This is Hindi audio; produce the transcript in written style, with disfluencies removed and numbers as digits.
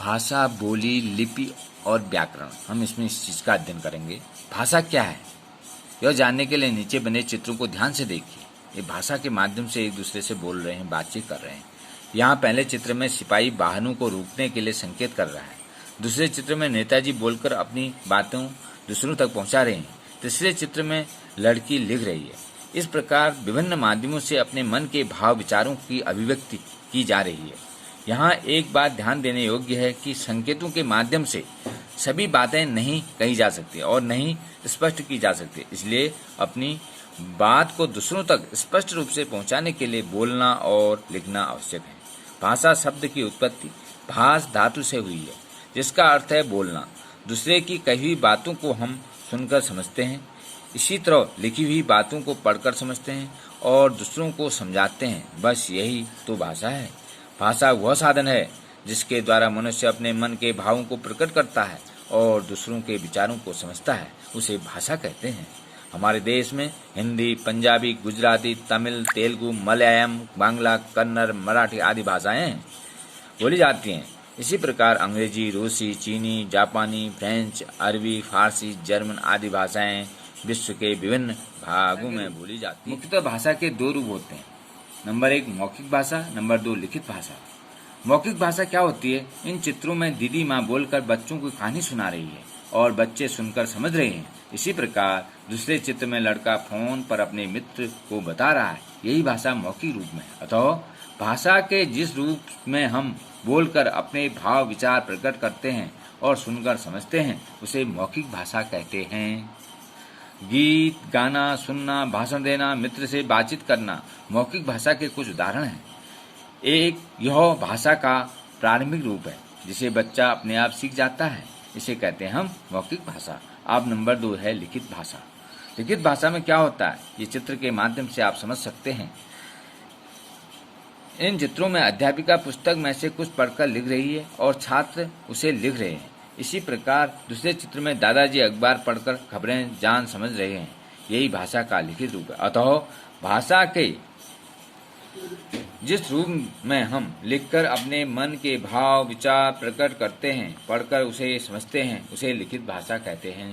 भाषा, बोली, लिपि और व्याकरण, हम इसमें इस चीज़ का अध्ययन करेंगे। भाषा क्या है यह जानने के लिए नीचे बने चित्रों को ध्यान से देखिए। ये भाषा के माध्यम से एक दूसरे से बोल रहे हैं, बातचीत कर रहे हैं। यहाँ पहले चित्र में सिपाही वाहनों को रोकने के लिए संकेत कर रहा है। दूसरे चित्र में नेताजी बोलकर अपनी बातों दूसरों तक पहुँचा रहे हैं। तीसरे चित्र में लड़की लिख रही है। इस प्रकार विभिन्न माध्यमों से अपने मन के भाव विचारों की अभिव्यक्ति की जा रही है। यहाँ एक बात ध्यान देने योग्य है कि संकेतों के माध्यम से सभी बातें नहीं कही जा सकती और नहीं स्पष्ट की जा सकती। इसलिए अपनी बात को दूसरों तक स्पष्ट रूप से पहुंचाने के लिए बोलना और लिखना आवश्यक है। भाषा शब्द की उत्पत्ति भाष धातु से हुई है, जिसका अर्थ है बोलना। दूसरे की कही हुई बातों को हम सुनकर समझते हैं। इसी तरह लिखी हुई बातों को पढ़कर समझते हैं और दूसरों को समझाते हैं। बस यही तो भाषा है। भाषा वह साधन है जिसके द्वारा मनुष्य अपने मन के भावों को प्रकट करता है और दूसरों के विचारों को समझता है। उसे भाषा कहते हैं। हमारे देश में हिंदी, पंजाबी, गुजराती, तमिल, तेलुगु, मलयालम, बांग्ला, कन्नड़, मराठी आदि भाषाएं बोली जाती हैं। इसी प्रकार अंग्रेजी, रूसी, चीनी, जापानी, फ्रेंच, अरबी, फारसी, जर्मन आदि भाषाएं विश्व के विभिन्न भागों में बोली जाती हैं। मुख्यतः भाषा के दो रूप होते हैं। नंबर 1 मौखिक भाषा, नंबर 2 लिखित भाषा। मौखिक भाषा क्या होती है? इन चित्रों में दीदी माँ बोलकर बच्चों को कहानी सुना रही है और बच्चे सुनकर समझ रहे हैं। इसी प्रकार दूसरे चित्र में लड़का फोन पर अपने मित्र को बता रहा है। यही भाषा मौखिक रूप में है। अतः भाषा के जिस रूप में हम बोलकर अपने भाव विचार प्रकट करते हैं और सुनकर समझते हैं, उसे मौखिक भाषा कहते हैं। गीत गाना, सुनना, भाषण देना, मित्र से बातचीत करना मौखिक भाषा के कुछ उदाहरण हैं। एक यह भाषा का प्रारंभिक रूप है जिसे बच्चा अपने आप सीख जाता है। इसे कहते हैं हम मौखिक भाषा। अब नंबर 2 है लिखित भाषा। लिखित भाषा में क्या होता है, ये चित्र के माध्यम से आप समझ सकते हैं। इन चित्रों में अध्यापिका पुस्तक में से कुछ पढ़कर लिख रही है और छात्र उसे लिख रहे हैं। इसी प्रकार दूसरे चित्र में दादाजी अखबार पढ़कर खबरें जान समझ रहे हैं। यही भाषा का लिखित रूप है। अतः भाषा के जिस रूप में हम लिखकर अपने मन के भाव विचार प्रकट करते हैं, पढ़कर उसे समझते हैं, उसे लिखित भाषा कहते हैं।